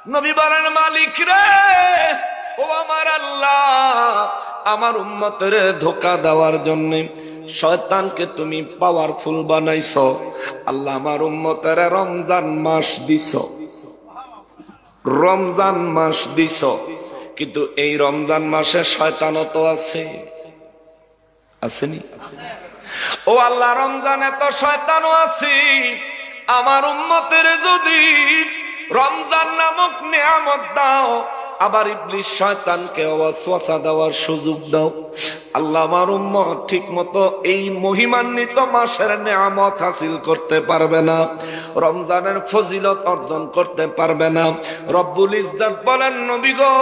নবী বলেন, মালিক রে, ও আমার আল্লাহ, আমার উম্মতের ধোঁকা দেওয়ার জন্য শয়তানকে তুমি পাওয়ারফুল বানাইছো। আল্লাহ, আমার উম্মতের রমজান মাস দিছো, রমজান মাস দিছো, কিন্তু এই রমজান মাসে শয়তানও তো আছে, আসেনি? ও আল্লাহ, রমজানে তো শয়তানও আছে। আমার উম্মতের যদি রমজান নামক নিয়ামত দাও, আবার ইবলিস শয়তানকে ওয়াসওয়াসা দেওয়ার সুযোগ দাও। আল্লাহ, আমার উম্মত ঠিক মতো এই মহিমান্বিত মাসের নিয়ামত হাসিল করতে পারবে না, রমজানের ফজিলত অর্জন করতে পারবে না। রব্বুল ইজ্জত বলেন, নবী গো,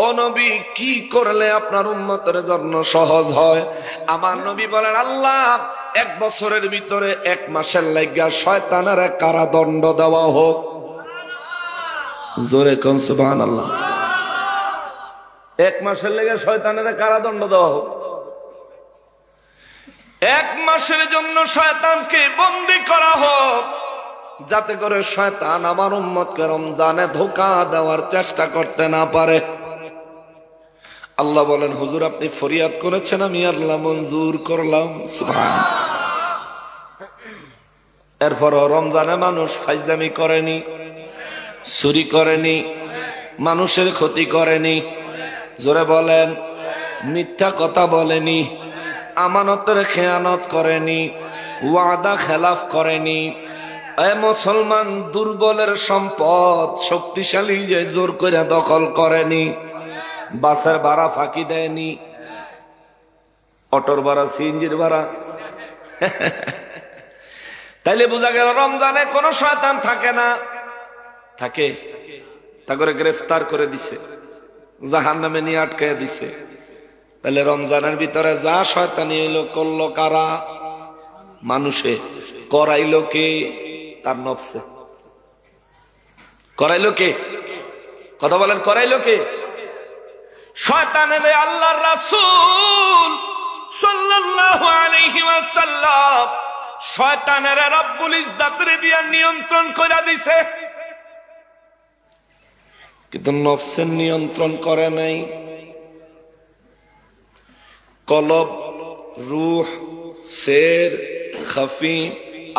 ও নবী, কি করলে আপনার উম্মতের জন্য সহজ হয়? আমার নবী বলেন, আল্লাহ, 1 বছরের ভিতরে 1 মাসের লাগিয়া শয়তানের কারাদণ্ড দেওয়া হোক। জোরে কোন সুবহানাল্লাহ। 1 মাসের লেগে শয়তানের কারাদণ্ড দেওয়া হোক। 1 মাসের জন্য শয়তানকে বন্দী করা হোক, যাতে করে শয়তান আমার উম্মতকে রমজানে ধোঁকা দেওয়ার চেষ্টা করতে না পারে। আল্লাহ বলেন, হুজুর, আপনি ফরিয়াদ করেছেন, আমি আল্লাহ মঞ্জুর করলাম। সুবহানাল্লাহ। এরপর রমজানে মানুষ ফাজলামি করেনি, চুরি করেনি, মানুষের ক্ষতি করেনি, জোরে বলেন, মিথ্যা কথা বলেনি, আমানতের খেয়ানত করেনি, ওয়াদা খেলাফ করেনি। এ মুসলমান, দুর্বলের সম্পদ শক্তিশালী যে জোর করে দখল করেনি, বাসের ভাড়া ফাঁকি দেয়নি, অটোর ভাড়া, সিএনজির ভাড়া। তাইলে বোঝা গেল রমজানে কোন শয়তান থাকে না। থাকে, তা করে গ্রেফতার করে দিছে, জাহান্নামে নিয়ে আটকায় দিছে। তাহলে রমজানের ভিতরে যা শয়তানি হইলো, করলো কারা? মানুষে। করাইলো কে? তার নফসে। করাইলো কে? কথা বলেন, করাইলো কে? শয়তানের আল্লাহর রাসূল সাল্লাল্লাহু আলাইহি ওয়াসাল্লাম শয়তানের রব্বুল ইজ্জতের দিয়া নিয়ন্ত্রণ করে দিছে, কিন্তু নফসের নিয়ন্ত্রণ করে নাই। কলব, রূহ, সের, খফি,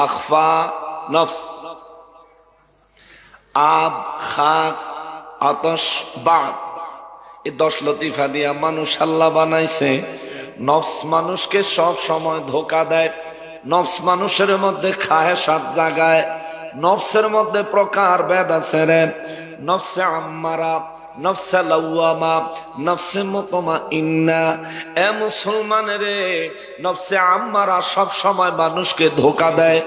আখফা, নফস। আব, খাক, আতশ, বাদ, এই 10 লতিফা দিয়া মানুষ আল্লাহ বানাইছে। নফস মানুষকে সব সময় ধোঁকা দেয়, নফস মানুষের মধ্যে খায়েশাত জাগায়, নফসের মধ্যে প্রকার ভেদ আছে রে। নফসে আম্মারা, নফসে লাওয়ামা, নফসে মুতমাইন্না। এ মুসলমানের, নফসে আম্মারা সব সময় মানুষকে ধোঁকা দেয়।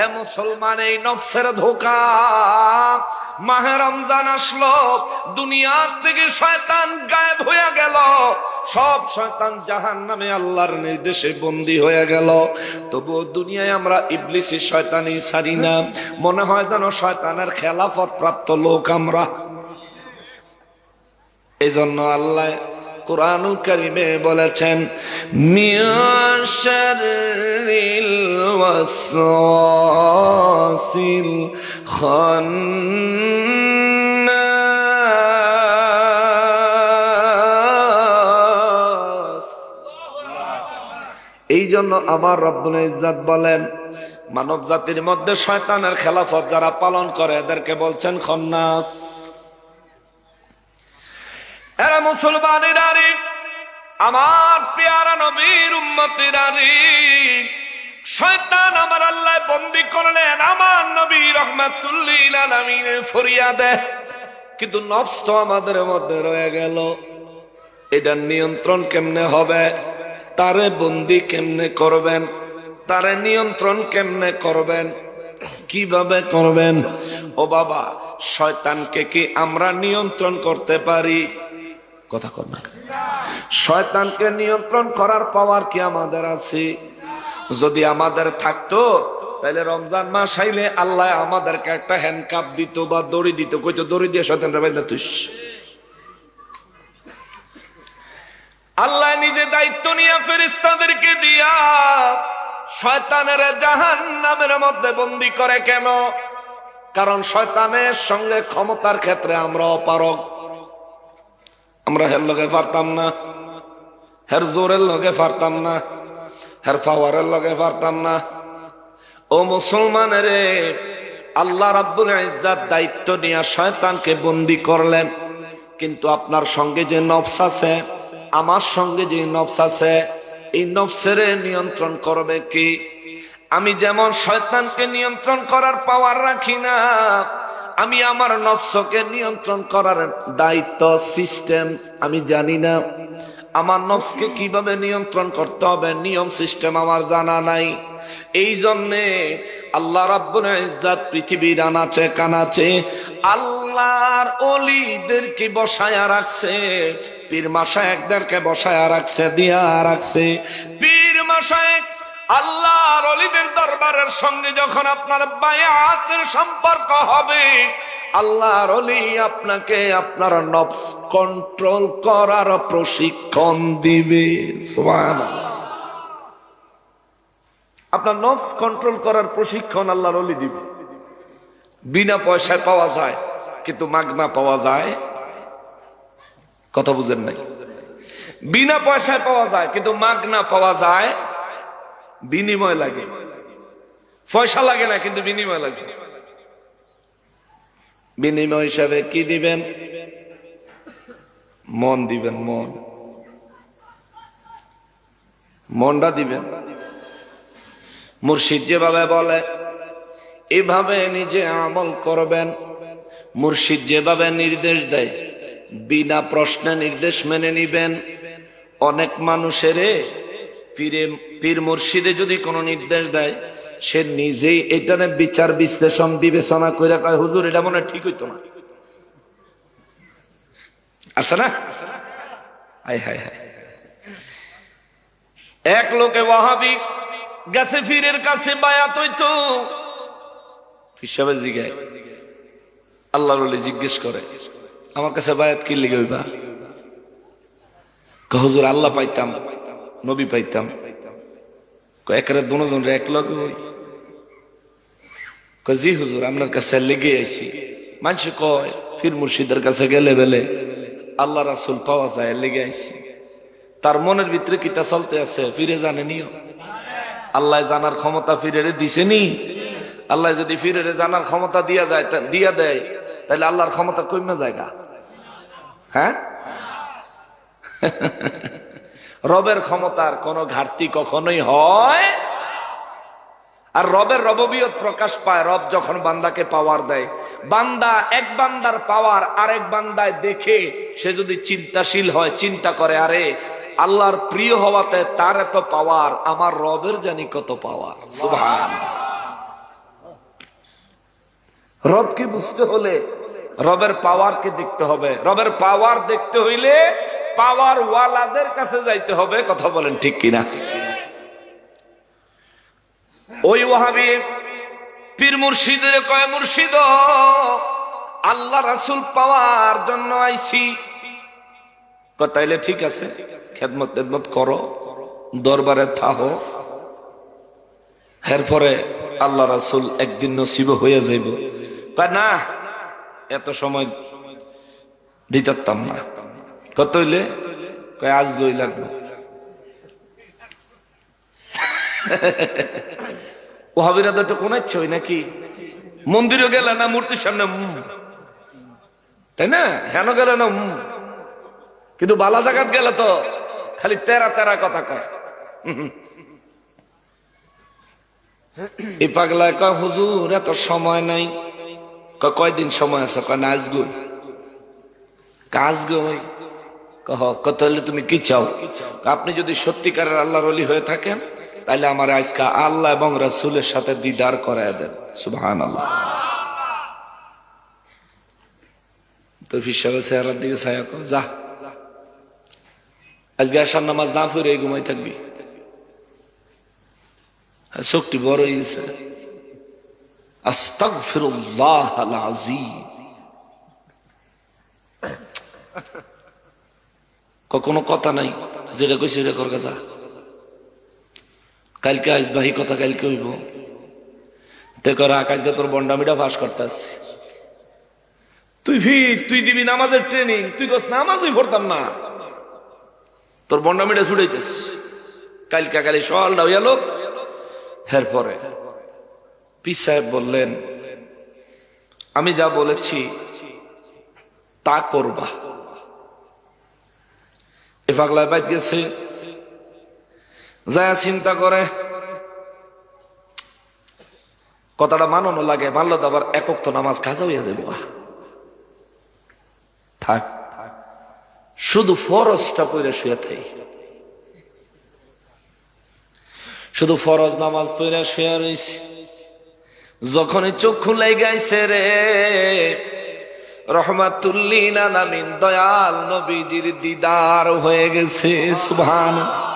এ মুসলমান, এই নফসের ধোঁকা। মাহে রমজান আসলো, দুনিয়া থেকে শয়তান গায়েব হয়ে গেল, সব শয়তান জাহান্নামে আল্লাহর নির্দেশে বন্দী হয়ে গেল। তবুও দুনিয়ায় আমরা ইবলিসি শয়তানি ছাড়ি না। মনে হয় যেন শয়তানের খেলাফত প্রাপ্ত লোক আমরা। এই জন্য আল্লাহ কুরআনুল কারীমে বলেছেন, মিন শাররিল ওয়াসওয়াসিল খান্নাস। এই জন্য আমার রব্বুল ইজ্জত বলেন, মানব জাতির মধ্যে শয়তানের খেলাফত যারা পালন করে এদেরকে বলছেন খন্নাস। এরা মুসলমানেরা রে, আমার পেয়ারা নবীর উম্মতেরা রে, শয়তান আমার আল্লাহ বন্দী করলেন আমার নবী রাহমাতুল লিল আলামিনের ফরিয়াদে, কিন্তু নফস তো আমাদের মধ্যে রয়ে গেল। এটা নিয়ন্ত্রণ কেমনে হবে? তারে বন্দী কেমনে করবেন? তারে নিয়ন্ত্রণ কেমনে করবেন? কিভাবে করবেন? ও বাবা, শয়তানকে কি আমরা নিয়ন্ত্রণ করতে পারি? কথা কর না। শয়তানকে নিয়ন্ত্রণ করার পাওয়ার কি আমাদের আছে? যদি আমাদের থাকতো, তাহলে রমজান মাস আইলে আল্লাহ আমাদেরকে একটা হ্যান্ডকাপ দিত বা দড়ি দিত, কইতো দড়ি দিয়ে শয়তানরা বাইন্ধা তুই। আল্লাহ নিজে দায়িত্ব নিয়ে ফেরেশতাদেরকে দিয়া শয়তানের জাহান্নামের মধ্যে বন্দী করে। কেন? কারণ শয়তানের সঙ্গে ক্ষমতার ক্ষেত্রে আমরা অপারগ। আমরা হের লগে পারতাম না, হের জোরের লগে পারতাম না, হের পাওয়ারের লগে পারতাম না। ও মুসলমানের, আল্লাহ রাব্বুল ইজ্জাত দায়িত্ব নিয়ে শয়তানকে বন্দী করলেন, কিন্তু আপনার সঙ্গে যে নফস আছে, আমার সঙ্গে যে নফস আছে, এই নফসের নিয়ন্ত্রণ করবে কি? আমি যেমন শয়তানকে নিয়ন্ত্রণ করার পাওয়ার রাখি না, আমি আমার নফসকে নিয়ন্ত্রণ করার দায়িত্ব সিস্টেম আমি জানি না। আমার নফসকে কিভাবে নিয়ন্ত্রণ করতে হবে নিয়ম সিস্টেম আমার জানা নাই। এই জন্যে আল্লাহ রাব্বুল ইজ্জাত পৃথিবীর আনাচে কানাচে আল্লাহর ওলিদেরকে বসায়া রাখছে, পীর মাশায়েখদেরকে বসায়া রাখছে, দিয়া রাখছে। পীর মাশায়েখ আল্লাহর ওলিদের দরবারের সঙ্গে যখন আপনার বায়াতের সম্পর্ক হবে, আল্লাহর ওলি আপনাকে আপনার নফস কন্ট্রোল করার প্রশিক্ষণ দিবে। সুবহানাল্লাহ। আপনার নফস কন্ট্রোল করার প্রশিক্ষণ আল্লাহর ওলি দিবে। বিনা পয়সায় পাওয়া যায়, কিন্তু মাগনা পাওয়া যায়। কথা বুঝেন নাই? বিনা পয়সায় পাওয়া যায়, কিন্তু মাগনা পাওয়া যায়। বিনিময় লাগে, পয়সা লাগে না, কিন্তু বিনিময় লাগে। বিনিময় হিসাবে কি দিবেন? মন দিবেন, মনটা দিবেন। মুর্শিদ যেভাবে বলে এভাবে নিজে আমল করবেন। মুর্শিদ যেভাবে নির্দেশ দেয় বিনা প্রশ্নে নির্দেশ মেনে নিবেন। অনেক মানুষের পীর মুর্শিদে যদি কোনো নির্দেশ দেয়, সে নিজেই এটা বিচার বিশ্লেষণ বিবেচনা করে কয়, হুজুর এটা মনে ঠিক হইতো না। আছে না? হায় হায় হায়। এক লোকে ওয়াহাবি গেছে পীরের কাছে বায়াত হইতো, হিসাবে জিগায়, আল্লাহর ওলি জিজ্ঞেস করে, আমার কাছে বায়াত কি লিগে হইবা? হুজুর আল্লাহ পাইতাম, নবী পাইতাম। একেবারে দুজন এক লগে হই। জি হুজুর আপনার কাছে লেগে আইছি। মানুষ কয় পীর মুর্শিদের কাছে গেলে বেলে আল্লাহ রাসূল পাওয়া যায়, লেগে আইছি। তার মনের ভিতরে কিটা চলতে আছে ফিরে জানেনিও। আল্লাহ জানার ক্ষমতা ফিরে দিছেনি। আল্লাহ যদি ফিরে জানার ক্ষমতা দিয়া দেয়, তাহলে আল্লাহর ক্ষমতা কমে জায়গা। হ্যাঁ, রবের ক্ষমতার কোনো ঘাটতি কখনোই হয়। আর রবের রববিয়ত প্রকাশ পায় রব যখন বান্দাকে পাওয়ার দেয়। বান্দা এক বান্দার পাওয়ার আরেক বান্দায় দেখে সে যদি চিন্তাশীল হয়, চিন্তা করে, আরে আল্লাহর প্রিয় হওয়াতে তার এত পাওয়ার, আমার রবের জানি কত পাওয়ার। সুবহানাল্লাহ। রবকে বুঝতে হলে রবের পাওয়ারকে দেখতে হবে। রবের পাওয়ার দেখতে হইলে পাওয়ার ওয়ালাদের কাছে যাইতে হবে। কথা বলেন ঠিক কিনা? ওই ওয়াহাবি পীর মুর্শিদের কয়, মুর্শিদ আল্লাহ রাসূল পাওয়ার জন্য আইছি। তাইলে ঠিক আছে, খেদমত করো, দরবারে থাকো, এরপরে আল্লাহ রাসূল একদিন নসিব হয়ে যাইব। না, এত সময় দিতাম না। কত হইলে? কয় আজ গই লাগবে। ওহাবিরা তো কোন ইচ্ছই নাকি? মন্দিরও গেলে না, মূর্তির সামনে তাই না, হেন গেলে না, কিন্তু বালা জাগাত গেলে তো খালি তেরা তেরা কথা কয়। এই পাগলায় কয়, হুজুর এত সময় নাই। কয়দিন সময় আছে? কয় না, আজ গই। কাজ গই। কত হলে তুমি কি চাও? আপনি যদি সত্যিকারের আল্লাহর ওলি হয়ে থাকেন, তাইলে আমার আজকে আল্লাহ এবং রাসূলের সাথে দিদার করায় দেন। সুবহানাল্লাহ। তো হিসাবে চেহারার দিকে ছায়া কর, যা আজকে আসার নামাজ না পড়ে ঘুমাই থাকবি। শক্তি বড় হয়ে গেছে। আস্তাগফিরুল্লাহ আল আযীম। কোনো কথা নাই, যেটা কইছি সেটা কর, যা। কালকে আসবা, এই কথা কালকে হইব। আকাশকে তোর বন্ডামিটা ফাঁস করতেছি, তুই দিবি নামাজের ট্রেনিং, তুই কস নামাজই পড়তাম না, তোর বন্ডামিটা ছুটাইতেস। কালি সকালটা হইয়া লোক। এরপরে পীর সাহেব বললেন, আমি যা বলেছি তা করবা। এ পাগলায় বাইত গেছে, যা চিন্তা করে কথাটা মানানো লাগে, মানলো তো আবার একক তো নামাজ কাজা হইয়া যাবো, থাক শুধু ফরজটা পড়ে শুয়ে থাই, শুধু ফরজ নামাজ পড়ে শুয়ে রয়েছে। যখনই চোখ খুলে গাইছে রে, রহমাতুল্লিল আলামিন দয়াল নবীজির দিদার হয়ে গেছে। সুবহানাল্লাহ।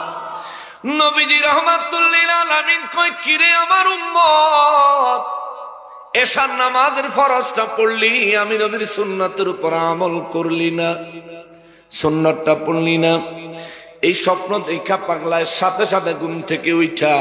নবীজি রহমাতুল্লিল আলামিন কয়, কিরে আমার উম্মত, এশার নামাজের ফরজটা পড়লি, আমি নবীর সুন্নতের উপর আমল করলি না, সুন্নতটা পড়লি না। এই স্বপ্ন দেখা পাগলায় সাথে সাথে ঘুম থেকে উঠা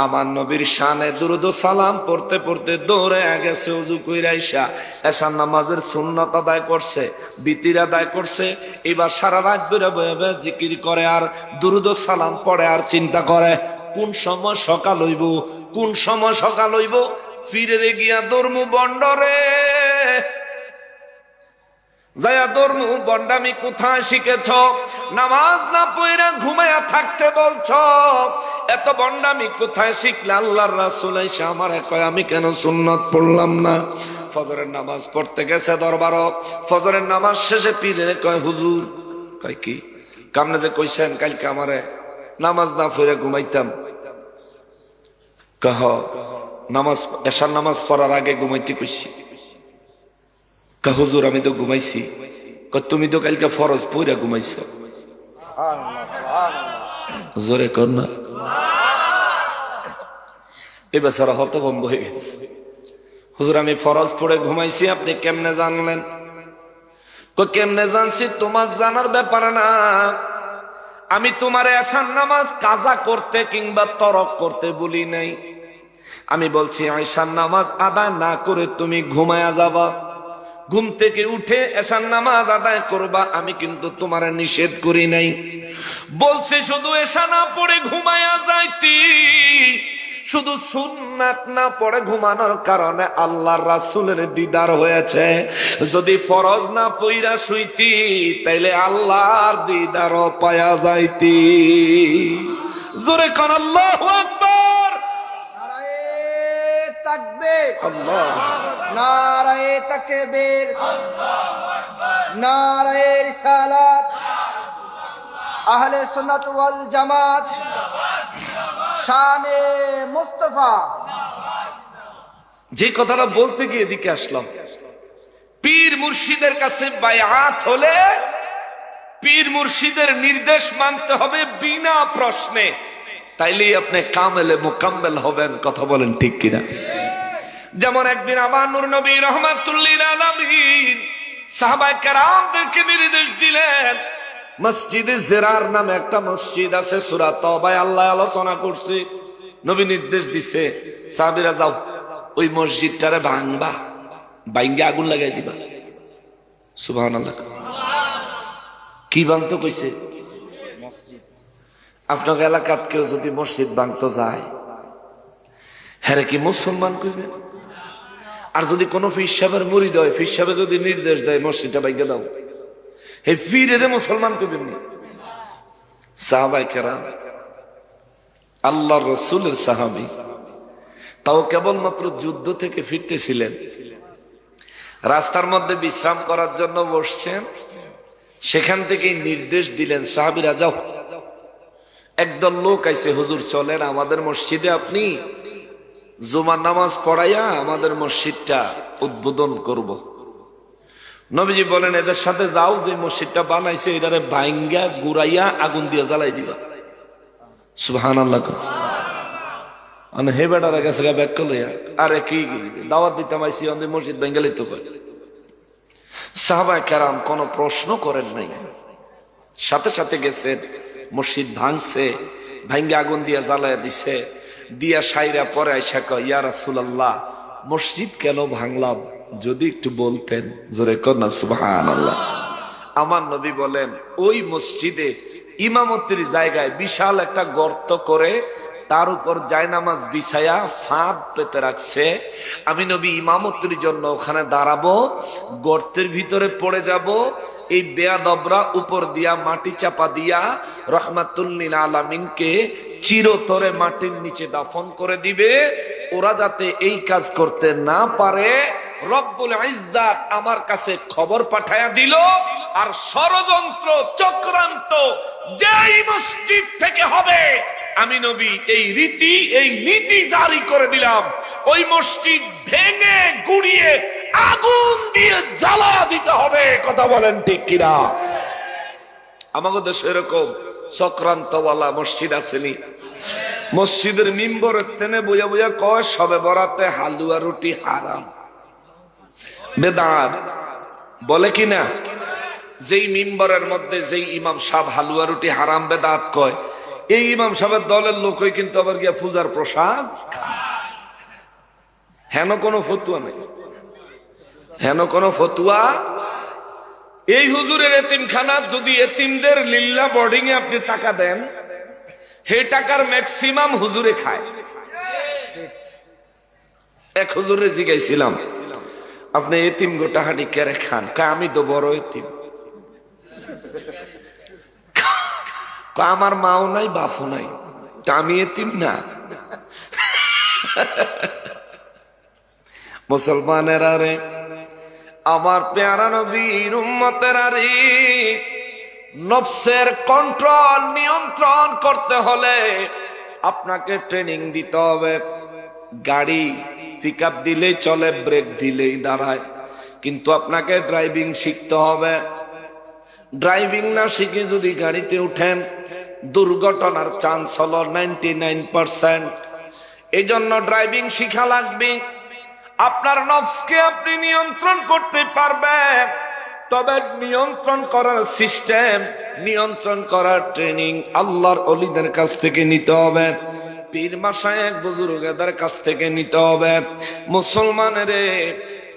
আমার নবীর শানে দুরূদ ও সালাম পড়তে পড়তে দৌড়ে গেছে, ওযু কইরা আইসা এশার নামাজের সুন্নত আদায় করছে, বিতির আদায় করছে। এবার সারা রাত ধরে বয়ে বয়ে জিকির করে আর দুরূদ ও সালাম পড়ে আর চিন্তা করে কোন সময় সকাল হইব, কোন সময় সকাল হইব। ফিরে গিয়া ধর্ম বন্ডরে যায়া ধর্ম বন্ডামি কোথায় শিখেছ? নামাজ না পড়া ঘুমায়া থাকতে বলছ, এত বন্ডামি কোথায় শিখলে? আল্লাহর রাসূল এসে আমারে কয়, আমি কেন সুন্নত পড়লাম না? ফজরের নামাজ পড়তে গেছে দরবার, ফজরের নামাজ শেষে পীরে কয়, হুজুর, কয় কি কামনে যে কইছেন কালকে আমারে নামাজ না পড়ে ঘুমাইতাম, কহ নামাজ এশার নামাজ পড়ার আগে ঘুমাইতে কইছি। হুজুর আমি তো ঘুমাইছি। তুমি তো কালকে ফরজ পইরা ঘুমাইছো। জোরে কর না। এই বেচারা হতভম্ব হয়ে গেছে। হুজুর আমি ফরজ পড়ে ঘুমাইছি, আপনি কেমনে জানলেন? কেমনে জানছি তোমার জানার ব্যাপার না, আমি তোমার এশার নামাজ কাজা করতে কিংবা তরক করতে বলি নাই। আমি বলছি এশার নামাজ আদায় না করে তুমি ঘুমায়া যাবা, ঘুম থেকে উঠে এশার নামাজ আদায় করবা, আমি কিন্তু তোমার নিষেধ করি নাই। বলছে শুধু এশা না পড়ে ঘুমায়া যাইতি, শুধু সুন্নাত না পড়ে ঘুমানোর কারণে আল্লাহর রাসূলের দিদার হয়েছে। যদি ফরজ না পইরা শুইতি তাইলে আল্লাহর দিদারও পায়া যাইতি। জোরে কোন আল্লাহু আকবার। নারায়ে তাকবীর, আল্লাহ, নারায়ে তাকবীর, নারায়ে রিসালাত, আহলে সুন্নাত ওয়াল জামাত, শানে মুস্তাফা। যে কথাটা বলতে গিয়ে এদিকে আসলাম, পীর মুর্শিদের কাছে বায়াত হলে পীর মুর্শিদের নির্দেশ মানতে হবে বিনা প্রশ্নে, তাইলেই আপনি কামেলে মুকাম্মেল হবেন। কথা বলেন ঠিক কিনা? যেমন একদিন আমার নূর নবী রহমাতুল্লিল আলামিন সাহাবায়ে কেরামদেরকে নির্দেশ দিলেন, মসজিদে জিরার নামে একটা মসজিদ আছে, সূরা তাওবায় আল্লাহ আলোচনা করছে। নবী নির্দেশ দিছে, সাহাবীরা যাও ওই মসজিদটারে ভাঙবা, ভাঙ্গে আগুন লাগাই দিবা। সুবহানাল্লাহ। কি ভাঙতো কইছে? আপনার এলাকাত কেউ যদি মসজিদ ভাঙতে যায়, হ্যাঁ কি মুসলমান কইবে? আর যদি কোনো পীর সাহেবের মুরিদ হয়, পীর সাহেব যদি নির্দেশ দেয় মসজিদটা ভাঙ্গে দাও, হে পীরের মুসলমান কইবেন না। সাহাবায়ে কেরাম আল্লাহর রাসূলের সাহাবী, তাও কেবলমাত্র যুদ্ধ থেকে ফিরতেছিলেন, রাস্তার মধ্যে বিশ্রাম করার জন্য বসছেন, সেখান থেকে নির্দেশ দিলেন, সাহাবীরা যাও। একদল লোক আইছে, হুজুর চলেন আমাদের মসজিদে আপনি জুমার নামাজ পড়াইয়া আমাদের মসজিদটা উদ্বোধন করব। নবীজি বলেন, এদের সাথে যাও, যে মসজিদটা বানাইছে এটারে ভাঙ্গা গুড়াইয়া আগুন দিয়ে জ্বালাই দিবা। সুবহানাল্লাহ। মানে হে বেটারা গেছে ব্যাখ্যা লইয়া, আরে কি দাওয়াত দিতাম আইসি আমাদের মসজিদ ভাঙ্গালি তো কয়। সাহাবায়ে কেরাম কোনো প্রশ্ন করেন নাই, সাথে সাথে গেছেন, মসজিদ ভাঙছে, ভাঙ্গে আগুন দিয়া জ্বালাইয়া দিছে, দিয়া সাইরা পরে আইসা কয়, ইয়া রাসূলুল্লাহ মসজিদ কেন ভাঙলাম যদি একটু বলতেন, জোরে কন্যা সুবহানাল্লাহ। আমার নবী বলেন, ওই মসজিদে ইমামতির জায়গায় বিশাল একটা গর্ত করে তার উপর জায়নামাজ বিছায়া ফাঁদ পেতে রাখছে। আমি নবী ইমামতির জন্য ওখানে দাঁড়াবো, গর্তের ভিতরে পড়ে যাব, এই বেয়াদবরা উপর দিয়া মাটি চাপা দিয়া রহমাতুল লিল আলামিনকে চিরতরে মাটির নিচে দাফন করে দিবে। ওরা যাতে এই কাজ করতে না পারে রব্বুল ইজ্জাত আমার কাছে খবর পাঠায়া দিল। আর ষড়যন্ত্র চক্রান্ত যেই মসজিদ থেকে হবে, আমি নবী এই রীতি এই নীতি জারি করে দিলাম, ওই মসজিদ ভেঙে গুড়িয়ে আগুন দিয়ে জ্বালা দিতে হবে। কথা বলেন ঠিক কিনা? আমাদের দেশে এরকম চক্রান্তওয়ালা মসজিদ আসেনি? মসজিদের মিম্বরের তেনে বইয়া বইয়া কয় সবে বরাতে হালুয়া রুটি হারাম, বেদাত বলে কিনা? যেই মিম্বরের মধ্যে যেই ইমাম সাহেব হালুয়া রুটি হারাম বেদাত কয়, এই ইমাম সাহেবের দলের লোকই কিন্তু আবার গিয়া পূজার প্রসাদ। হেন কোনো ফতুয়া নেই, হেন কোনো ফতুয়া। এই হুজুরের এতিমখানা যদি এতিমদের লিল্লা বোর্ডিং এ আপনি টাকা দেন, হে টাকার ম্যাক্সিমাম হুজুরে খায়। এক হুজুরে জিজ্ঞাসিলাম, আপনি এতিম গোটা হাঁটি কেড়ে খান? আমি তো বড় এতিম। আমার মাও নাই বাপও নাই, তা আমি এতিম না? মুসলমানেরা রে, আমার পেয়ারা নবীর উম্মতেরা রে, নফসের কন্ট্রোল নিয়ন্ত্রণ করতে হলে আপনাকে ট্রেনিং দিতে হবে। গাড়ি পিক আপ দিলেই চলে, ব্রেক দিলেই দাঁড়ায়, কিন্তু আপনাকে ড্রাইভিং শিখতে হবে। ড্রাইভিং না শিখে যদি গাড়িতে উঠেন, দুর্ঘটনার চান্স হলো 99%। এই জন্য ড্রাইভিং শিখা লাগবে। আপনার নফসকে আপনি নিয়ন্ত্রণ করতে পারবেন, তবে নিয়ন্ত্রণ করার সিস্টেম, নিয়ন্ত্রণ করার ট্রেনিং আল্লাহর ওলিদের কাছ থেকে নিতে হবে, পীর মাশায়েখ বুজুর্গদের কাছ থেকে নিতে হবে। মুসলমানের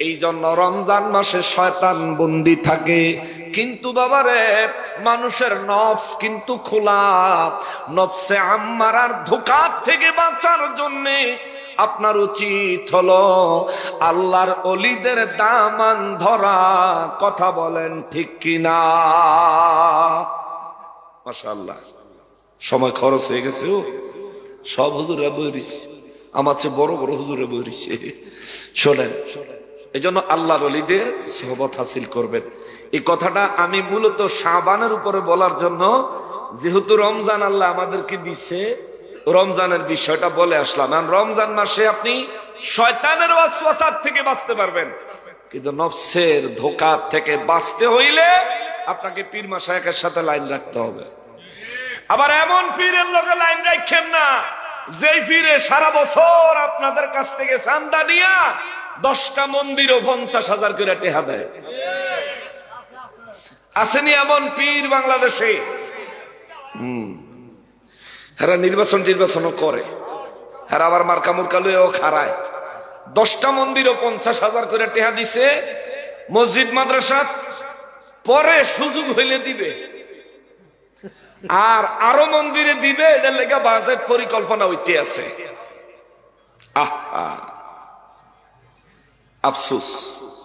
এই জন্য রমজান মাসে শয়তান বন্দী থাকে, কিন্তু বাবারে মানুষের নফস কিন্তু খোলা। নফসে আম্মারার ধোঁকা থেকে বাঁচার জন্য আপনার উচিত হলো আল্লাহর ওলিদের দামান ধরা। কথা বলেন ঠিক কিনা? মাশাআল্লাহ, সময় খরচ হয়ে গেছে। সব হুজুরে বইরিস, আমার চেয়ে বড় বড় হুজুরে বইরিছে। শোনেন, এই জন্য আল্লাহর ওলিদের সোহবত হাসিল করবেন। এই কথাটা আমি মূলত শাবানের উপরে বলার জন্য, যেহেতু রমজান আল্লাহ আমাদেরকে দিচ্ছে, রমজানের বিষয়টা বলে আসলাম। রমজান মাসে আপনি শয়তানের ওয়াসওয়াসা থেকে বাঁচতে পারবেন, কিন্তু নফসের ধোঁকা থেকে বাঁচতে হইলে আপনাকে পীর মাশায়েখের সাথে লাইন রাখতে হবে। আবার এমন পীরের লগে লাইন রাখেন না যেই পীরে সারা বছর আপনাদের কাছ থেকে চান্দা নিয়া 10টা মন্দিরও 50,000 করে টেহা দেয়। আসেনি এমন পীর বাংলাদেশে? হেরা নির্বাচনও করে, হেরা আবার মার্কা মুরকা লইও খারায়। 10টা মন্দিরও 50,000 করে টেহা দিছে। মসজিদ মাদ্রাসা পরে সুযোগ হইলে দিবে, আর আরো মন্দিরে দিবে। এটার লেগে বাজেট পরিকল্পনা হইতে আছে। আফসোস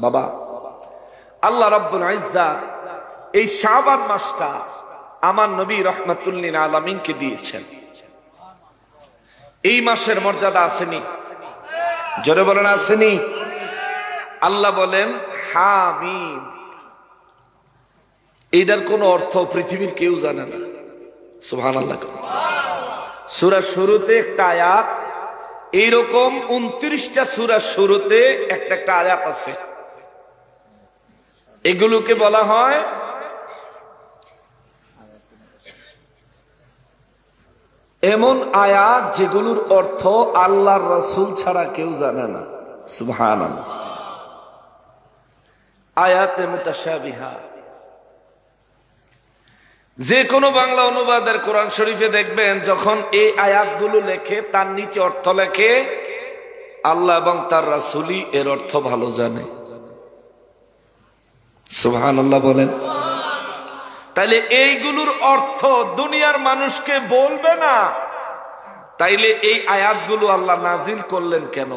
বাবা, আল্লাহ রাব্বুল ইজ্জাত এই শাবান মাসটা আমার নবী রাহমাতুল লিল আলামিনকে দিয়েছেন। এই মাসের মর্যাদা আসেনি? জোরে বলেন আসেনি? আল্লাহ বলেন হামিম। এইটার কোন অর্থ পৃথিবীর কেউ জানে না। সুবহানাল্লাহ। সূরার শুরুতে একটা আয়াত, এইরকম 29টা সূরার শুরুতে একটা একটা আয়াত আছে। এগুলোকে বলা হয় এমন আয়াত যেগুলোর অর্থ আল্লাহর রাসূল ছাড়া কেউ জানে না। সুবহানাল্লাহ। আয়াতে মুতাশাবিহা, যে কোনো বাংলা অনুবাদের কোরআন শরীফে দেখবেন যখন এই আয়াতগুলো লেখে তার নিচে অর্থ লেখে আল্লাহ এবং তার রাসূলই এর অর্থ ভালো জানে। সুবহানাল্লাহ বলেন। তাইলে এইগুলোর অর্থ দুনিয়ার মানুষকে বলবে না, তাইলে এই আয়াতগুলো আল্লাহ নাজিল করলেন কেন?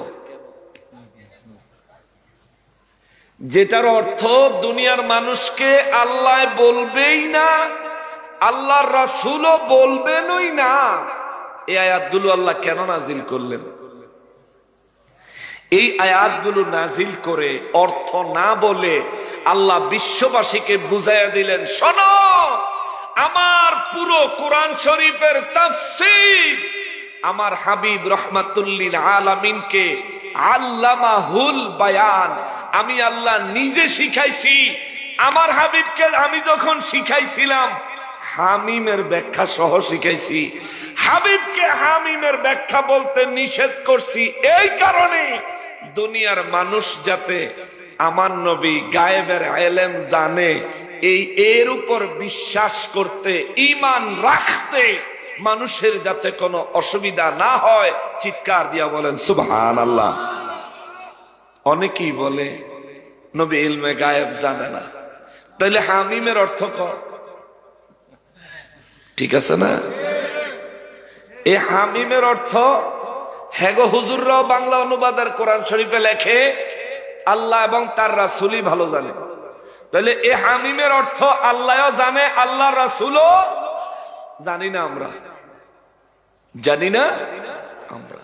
যেটার অর্থ দুনিয়ার মানুষকে আল্লাহ বলবেই না, আল্লাহর রাসূলও বলবেনই না, এই আয়াতগুলো আল্লাহ কেন নাজিল করলেন? এই আয়াতগুলো নাজিল করে অর্থ না বলে আল্লাহ বিশ্ববাসীকে বুঝাইয়া দিলেন, শোনো, আমার পুরো কোরআন শরীফের তাফসীর আমার হাবিব রাহমাতুল লিল আলামিনকে আল্লামাহুল বায়ান আমি আল্লাহ নিজে শিখাইছি। আমার হাবিবকে আমি যখন শিখাইছিলাম হামিমের ব্যাখ্যা সহ শিখাইছি। হাবিবকে হামিমের ব্যাখ্যা বলতে নিষেধ করছি এই কারণে দুনিয়ার মানুষ যাতে আমার নবী গায়েবের ইলম জানে, এর উপর বিশ্বাস করতে, ঈমান রাখতে মানুষের যাতে কোনো অসুবিধা না হয়। চিৎকার দিয়া বলেন সুবহানাল্লাহ। অনেকেই বলে নবী ইলমে গায়েব জানে না, তাহলে হামিমের অর্থ কর, ঠিক আছে না? এই হামিমের অর্থ হেগো হুজুররাও বাংলা অনুবাদের কোরআন শরীফে লেখে আল্লাহ এবং তার রাসূলই ভালো জানে। তাহলে এই হামিমের অর্থ আল্লাহও জানে, আল্লাহর রাসূলও জানি না, আমরা জানি না আমরা।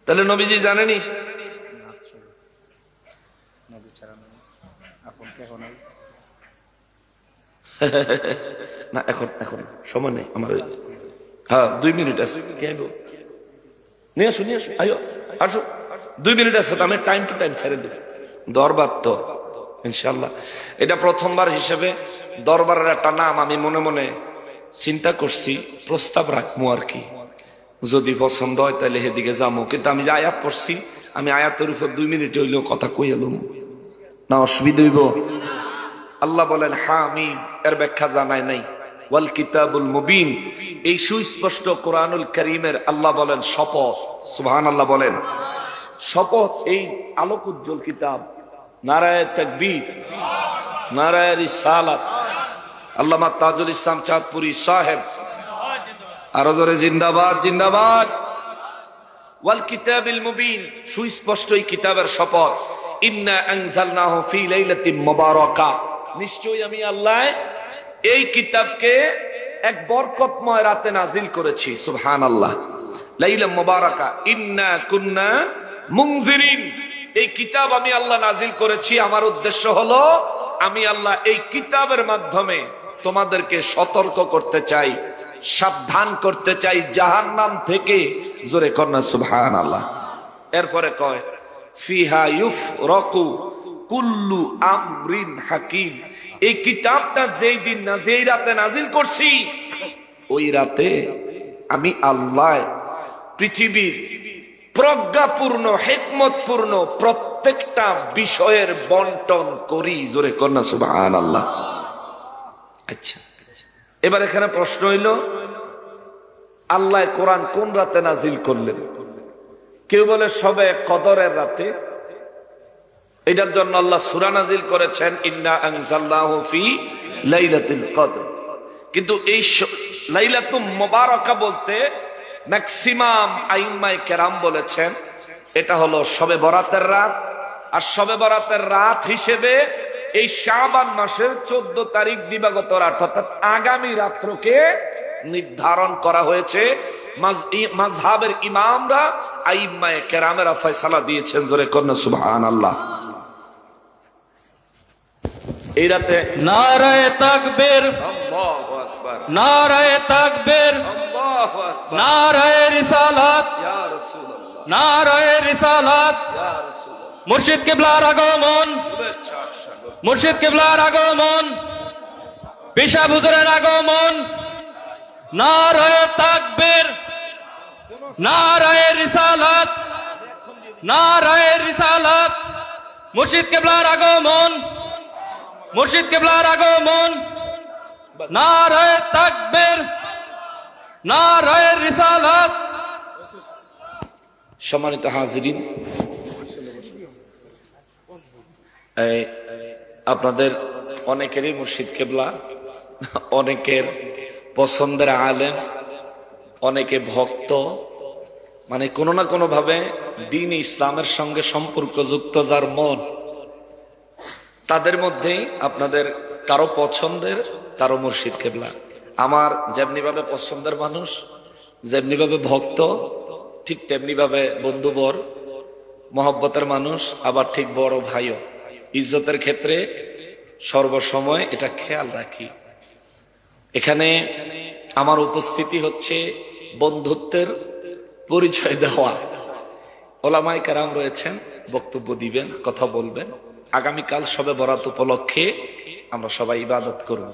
তাহলে নবীজি জানেনি? না, এখন এখন সময় নেই আমার। হ্যাঁ, 2 মিনিট আছে। নিয়ে আসো, নিয়ে আসো, আয়ো, আসো, 2 মিনিট আছে তো, আমি টাইম টু টাইম ছেড়ে দেব। দরবার তো ইনশাল্লাহ এটা প্রথমবার হিসেবে দরবারের একটা নাম আমি মনে মনে চিন্তা করছি, প্রস্তাব রাখবো আর কি। যদি পছন্দ হয় তাহলে সেদিকে যাবো, কিন্তু আমি যে আয়াত পড়ছি, আমি আয়াতের উপর 2 মিনিট হইলেও কথা কই এলুম না, অসুবিধা হইব? আল্লাহ বলেন হামিম, এর ব্যাখ্যা জানায় নাই। ওয়াল কিতাবুল মুবিন, এই সুস্পষ্ট কোরআনুল কারীমের আল্লাহ বলেন শপথ। সুবহানাল্লাহ বলেন শপথ, এই আলোক উজ্জ্বল কিতাব। নারায়ে তাকবীর, নারায়ে রিসালাত। আল্লামা তাজুল ইসলাম চাঁদপুরি সাহেব আরো জোরে জিন্দাবাদ, জিন্দাবাদ। ওয়াল কিতাবিল মুবিন, সুস্পষ্ট এই কিতাবের শপথ। ইন্না আনজালনাহু ফি লাইলাতিন মুবারাকা, নিশ্চয়ই আমি আল্লাহ এই কিতাবকে এক বরকতময় রাতে নাজিল করেছি। সুবহানাল্লাহ, লাইলা মুবারাকা, ইন্না কুন্না মুনজিরিন, এই কিতাব আমি আল্লাহ নাজিল করেছি। আমার উদ্দেশ্য হলো আমি আল্লাহ এই কিতাবের মাধ্যমে তোমাদেরকে সতর্ক করতে চাই, সাবধান করতে চাই জাহান্নাম থেকে। জোরে কন্যা সুবহানাল্লাহ। এরপরে কয় ফিহা ইউফরাকু কুল্লু আমরিন হাকিম, এই কিতাবটা যেই দিন না, যেই রাতে নাজিল করছি, ওই রাতে আমি আল্লাহ পৃথিবীর প্রজ্ঞাপূর্ণ হিকমতপূর্ণ প্রত্যেকটা বিষয়ের বন্টন করি। জোরে কন্যা সুবহানাল্লাহ। আচ্ছা, এবার এখানে প্রশ্ন হইল, আল্লাহ কোরআন কোন রাতে নাজিল করলেন? কেউ বলে সবে কদরের রাতে, এটার জন্য আল্লাহ সূরা নাজিল করেছেন ইন্না আনজালনাহু ফি লাইলাতুল কদর। কিন্তু এই লাইলাতুল মুবারাকা বলতে ম্যাক্সিমাম আইম্মায়ে কেরাম বলেছেন এটা হলো শবে বরাতের রাত। আর শবে বরাতের রাত হিসেবে এই শাবান মাসের 14 তারিখ দিবাগত রাত, অর্থাৎ আগামী রাত্রকে নির্ধারণ করা হয়েছে। মাযহাবের ইমামরা, আইম্মায়ে কেরামেরা ফয়সালা দিয়েছেন। জোরে কন্যা সুবহানাল্লাহ। এই রাতে নারায়ে তাকবীর, আল্লাহু আকবার, নারায়ে তাকবীর, আল্লাহু আকবার, নারায়ে রিসালাত, ইয়া রাসূলুল্লাহ, নারায়ে রিসালাত। ইয়া রাসূলুল্লাহ, মুর্শিদ কিবলার আগমন, শুভেচ্ছা স্বাগত। মুর্শিদ কিবলার আগমন, পেশা হুজুরের আগমন। নারায়ে তাকবীর, নারায়ে রিসালাত, নারায়ে রিসালাত। মুর্শিদ কিবলার আগমন, মুর্শিদ কিবলার আগমন। নারায়ে তাকবীর, নারায়ে রিসালাত। সম্মানিত হাজিরিন, আপনাদের অনেকেরই মুর্শিদ কেবলা, অনেকের পছন্দের আলেম, অনেকে ভক্ত, মানে কোনো না কোনো ভাবে দ্বীন ইসলামের সঙ্গে সম্পর্কযুক্ত যার মন, তাদের মধ্যেই আপনাদের কারো পছন্দের, কারো মুর্শিদ কেবলা। আমার যেমনি ভাবে পছন্দের মানুষ, যেমনি ভাবে ভক্ত, ঠিক তেমনি ভাবে বন্ধুবর, মহব্বতের মানুষ, আবার ঠিক বড় ভাইও। ইজ্জতের ক্ষেত্রে সর্বসময় এটা খেয়াল রাখি। এখানে আমার উপস্থিতি হচ্ছে বন্ধুত্বের পরিচয় দেওয়া। ওলামায়ে কেরাম রয়েছেন, বক্তব্য দিবেন, কথা বলবেন। আগামীকাল শবে বরাত উপলক্ষে আমরা সবাই ইবাদত করব,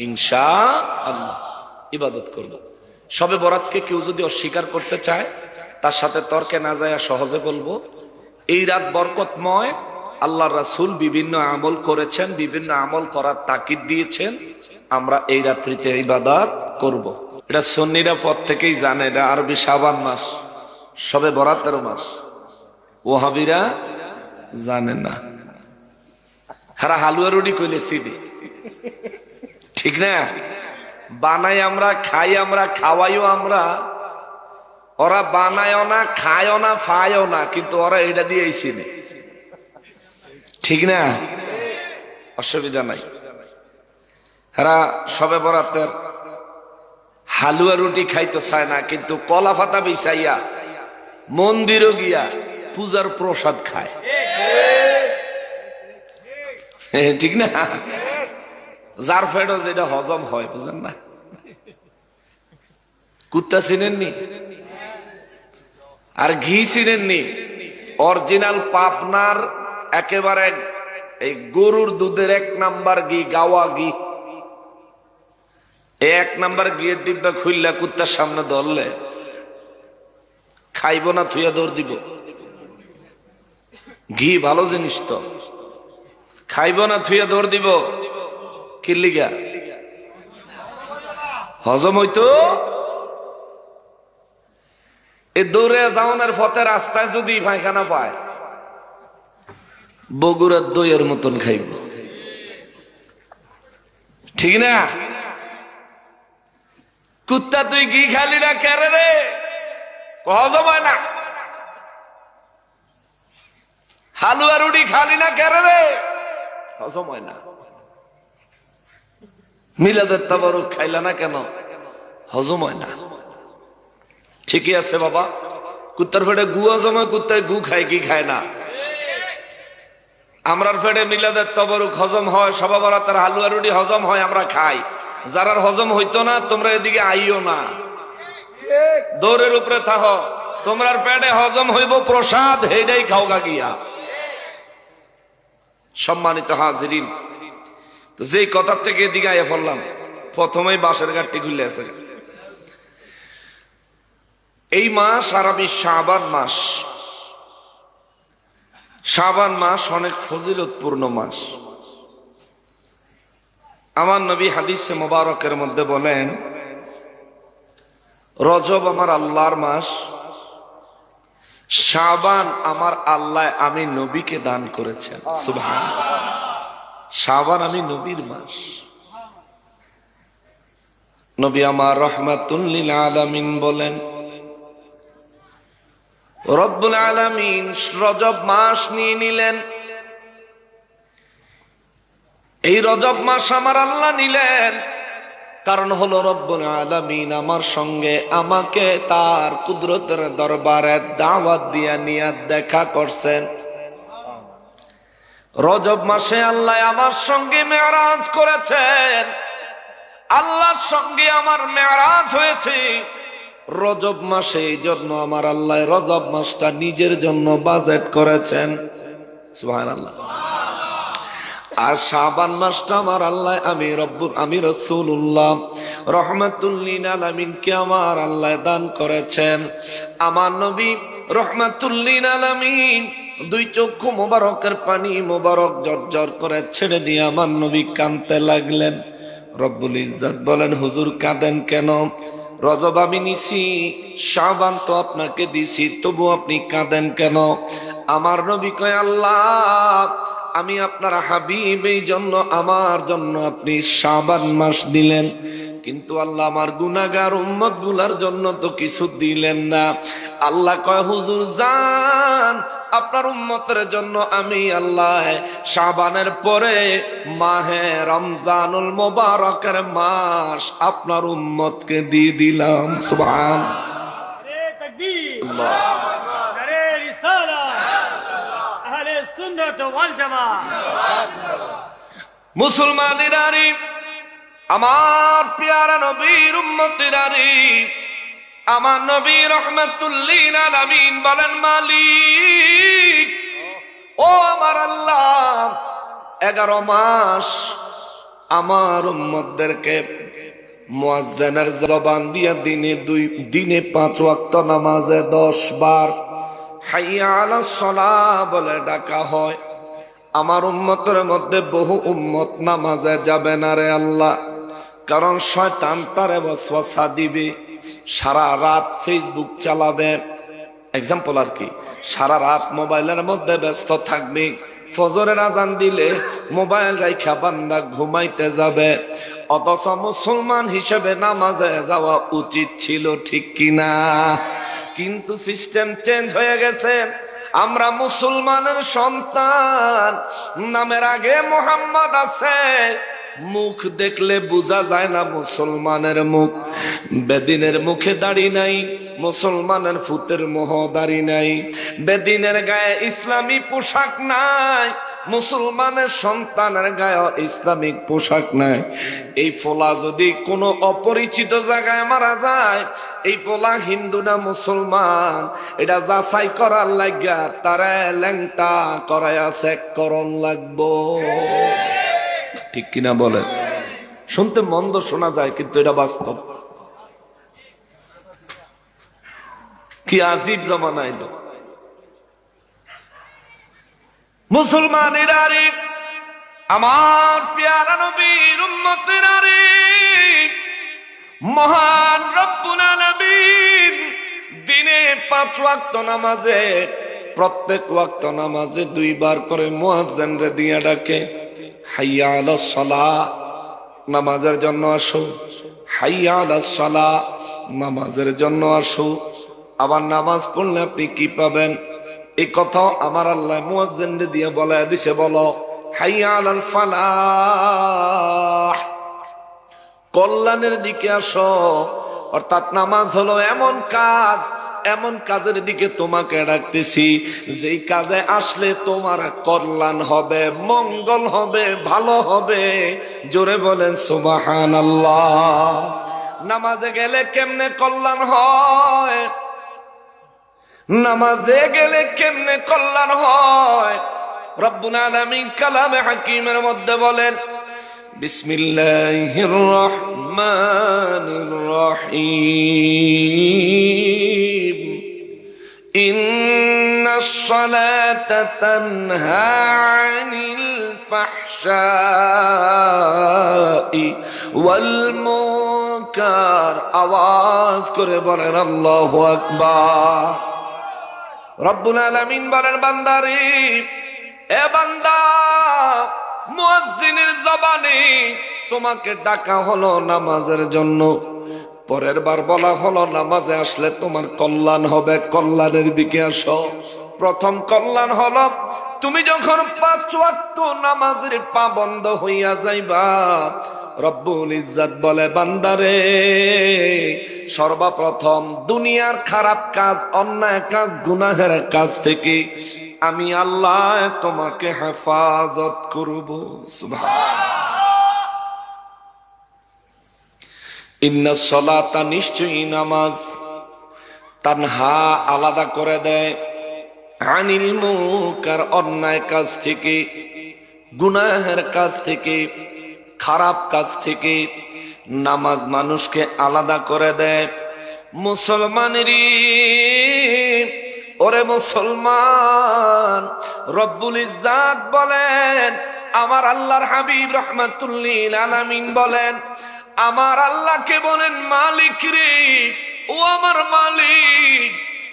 ইনশাআল্লাহ ইবাদত করব। শবে বরাতকে কেউ যদি অস্বীকার করতে চায়, তার সাথে তর্কে না যায়, সহজে বলবো এই রাত বরকতময়। আল্লাহর রাসূল বিভিন্ন আমল করেছেন, বিভিন্ন আমল করার তাকিদ দিয়েছেন। আমরা এই রাত্রিতে ইবাদত করব। এটা সুন্নিরা পর থেকেই জানে, এটা আরবি শাবান মাস, শবে বরাতের মাস। ওয়াহাবিরা জানে না। হারা হালুয়া রুটি কইলে চিনি, ঠিক না? বানাই আমরা, খাই আমরা, খাওয়াইও আমরা। ওরা বানায়ও না, খায়ও না, ফায়ও না, কিন্তু ওরা এটা দিয়েই চিনে, ঠিক না? অসুবিধা নাই। এরা শবে বরাতের হালুয়া রুটি খাইতে চায় না, কিন্তু কলা পাতা বিছাইয়া মন্দিরও গিয়া পূজার প্রসাদ খায়, ঠিক না? যার ফেডো যেটা হজম হয়, বুঝেন না? কুত্তা চিনেননি আর ঘি চিনেননি? অরিজিনাল পাবনার একেবারে এই গরুর দুধের 1 নাম্বার ঘি, গাওয়া ঘি। 1 নাম্বার ঘিয়ের ডিব্বা খুললা কুত্তার সামনে ধরলে খাইব না, থুইয়া দৌড় দিব। ঘি ভালো জিনিস তো, খাইব না, থুইয়া দৌড় দিব। কি লিগা? হজম হইতো। এই দৌড়ে যাওয়ার পথে রাস্তায় যদি পায়খানা পায়, বগুড়ার দইয়ের মতন খাইব, ঠিক না? কুত্তা তুই ঘি খালি না কেন রে? হজম হয় না। হালুয়া রুটি খালি না কেন রে? হজম হয় না। মিলাদের তাবারুক খাইলা না কেন? হজম হয় না। ঠিকই আছে বাবা, কুত্তার পেটে গু হজম হয়, কুত্তায় গু খায়, কি খায় না? আমরার পেটে মিলাদের তাবারুক হজম হয়, শবে বরাতের হালুয়া রুটি হজম হয়, আমরা খাই। যারার হজম হইতো না, তোমরা এদিকে আইও না, দৌড়ের উপরে থাকো। তোমরার পেটে হজম হইব প্রসাদ, হেডাই খাও গা গিয়া। সম্মানিত হাজিরিন, তো যেই কথা থেকে এদিকে আইয়া পড়লাম, প্রথমেই বাঁশের ঘাটটি খুলে আছে। এই মাস আরবি শাবান মাস। শাবান মাস অনেক ফজিলতপূর্ণ মাস। আমার নবী হাদিসে মোবারকের মধ্যে বলেন, রজব আমার আল্লাহর মাস, শাবান আমার আল্লাহ আমি নবীকে দান করেছেন। সুবহানাল্লাহ। শাবান আমি নবীর মাস। নবী আমার রহমাতুল লিল আলামিন বলেন, রব্বুল আলামিন রজব মাস নিয়ে নিলেন। এই রজব মাস আমার আল্লাহ নিলেন, কারণ হলো রব্বুল আলামিন আমার সঙ্গে আমাকে তার কুদরতের দরবারে দাওয়াত দিয়া নিয়ে দেখা করছেন। রজব মাসে আল্লাহ আমার সঙ্গে মেরাজ করেছেন। আল্লাহর সঙ্গে আমার মেরাজ হয়েছে রজব মাসে। এই জন্য আমার আল্লাহ রজব মাসটা নিজের জন্য বাজেট করেছেন। সুবহানাল্লাহ। আর শাবান মাসটা আমার আল্লাহ আমি রাসূলুল্লাহ রাহমাতুল লিল আলামিনকে আমার আল্লাহ দান করেছেন। আমার নবী রাহমাতুল লিল আলামিন 2 চক্ষু মোবারকের পানি মোবারক ঝরঝর করে ছেড়ে দিয়ে আমার নবী কাঁদতে লাগলেন। রব্বুল ইজ্জত বলেন, হুজুর কাঁদেন কেন? রজব আমি নিছি, শাবান তো আপনাকে দিছি, তবু আপনি কাঁদেন কেন? আমার নবী কয়, আল্লাহ আমি আপনার হাবিব, এই জন্য আমার জন্য আপনি শাবান মাস দিলেন, কিন্তু আল্লাহ আমার গুনাহগার উম্মত গুলার জন্য তো কিছু দিলেন না। আল্লাহ কয়, হুজুর যান, আপনার উম্মতের জন্য আমি আল্লাহ শাবানের পরে মাহে রমজানুল মুবারকের মাস আপনার উম্মতকে দিয়ে দিলাম। সুবহান নারে তাকবীর, আল্লাহ। নারে রিসালাত, আহলে সুন্নাত ওয়াল জামাত। মুসলমানেরা রে, আমার পেয়ারা নবীর উম্মতেরা রে, আমার নবী রহমাতুল লিল আলামিন বলেন, মালিক ও আমার আল্লাহ, 11 মাস আমার উম্মতদেরকে মুয়াজ্জিনের জবান দিয়া দিনে 5 ওয়াক্ত নামাজে 10 বার হাইয়া আলাস সালাহ বলে ডাকা হয়। আমার উম্মতের মধ্যে বহু উম্মত নামাজে যাবে না রে আল্লাহ, কারণ শয়তান তারে ওয়াসওয়াসা দিবে, সারা রাত ফেসবুক চালাবে, এক্সাম্পল আর কি, সারা রাত মোবাইলের মধ্যে ব্যস্ত থাকবে, ফজরের আজান দিলে মোবাইল রাইখা বান্দা ঘুমাইতে যাবে। অথচ মুসলমান হিসেবে নামাজে যাওয়া উচিত ছিল, ঠিক কিনা? কিন্তু সিস্টেম চেঞ্জ হয়ে গেছে। আমরা মুসলমানের সন্তান, নামের আগে মোহাম্মদ আছে, মুখ দেখলে বোঝা যায় না মুসলমানের মুখ। বেদিনের মুখে দাড়ি নাই, মুসলমানের ফুতের মোহ দাড়ি নাই। বেদিনের গায়ে ইসলামী পোশাক নাই, মুসলমানের সন্তানের গায়ে ইসলামিক পোশাক নাই। এই পোলা যদি কোনো অপরিচিত জায়গায় মারা যায়, এই পোলা হিন্দু না মুসলমান এটা যাচাই করার লাগিয়া তারা ল্যাংটা করায়া চেক করন লাগবো, ঠিক কিনা বলে? শুনতে মন্দ শোনা যায়, কিন্তু এটা বাস্তব। কি আজীব জমানা এলো। মুসলমানেরা রে, আমার পেয়ারা নবীর উম্মতেরা রে, মহান রব্বুল আলামিন দিনে 5 ওয়াক্ত নামাজে, প্রত্যেক ওয়াক্ত নামাজে 2 বার করে মুয়াজ্জিনরে দিয়া ডাকে, হাইয়া আলাস সালাহ, নামাজের জন্য আসো, হাইয়া আলাস সালাহ, নামাজের জন্য আসো। আবার নামাজ পড়লে আপনি কি পাবেন? এই কথা আমার আল্লাহ মুয়াজ্জিনরে দিয়ে বলে দিছে, বলো হাইয়া আলাল ফালাহ, কল্যাণের দিকে আসো। অর্থাৎ নামাজ হলো এমন কাজ, এমন কাজের দিকে তোমাকে ডাকতেছি যেই কাজে আসলে তোমার কল্যাণ হবে, মঙ্গল হবে, ভালো হবে। জোরে বলেন সুবহানাল্লাহ। নামাজে গেলে কেমনে কল্যাণ হয়? নামাজে গেলে কেমনে কল্যাণ হয়? রব্বুল আলামিন কালামে হাকিমের মধ্যে বলেন, বিসমিল্লাহির রহমানির রহিম, ইন্নাস সালাতা তানহা আনিল ফাহশাই ওয়াল মুনকার। আওয়াজ করে বলেন আল্লাহু আকবার। রব্বুল আলামিন বলেন, বান্দারে, এ বান্দা, মুয়াজ্জিনের জবানে তোমাকে ডাকা হলো নামাজের জন্য। পরের বার বলা হলো নামাজে আসলে তোমার কল্যাণ হবে, কল্যাণের দিকে আসো। প্রথম কল্যাণ হলো তুমি যখন 5 ওয়াক্ত নামাজের পাবন্ধ হইয়া যাইবা, রব্বুল ইজ্জত বলে, বান্দারে, সর্বপ্রথম দুনিয়ার খারাপ কাজ, অন্যায় কাজ, গুনাহের কাজ থেকে আমি আল্লাহ তোমাকে হেফাজত করব। সুবহানাল্লাহ। ইন্নাস সালাতা, নিশ্চয়ই নামাজ, তানহা আলাদা করে দেয়, আনিল মুনকার, অন্যায় কাজ থেকে, গুনাহের কাজ থেকে, খারাপ কাজ থেকে নামাজ মানুষকে আলাদা করে দেয়। মুসলমানেরই, ওরে মুসলমান, রব্বুল ইজ্জাত বলেন, আমার আল্লাহর হাবিব রহমাতুল লিল আলামিন বলেন, আমার আল্লাহকে বলেন মালিক রে, ও আমার মালিক,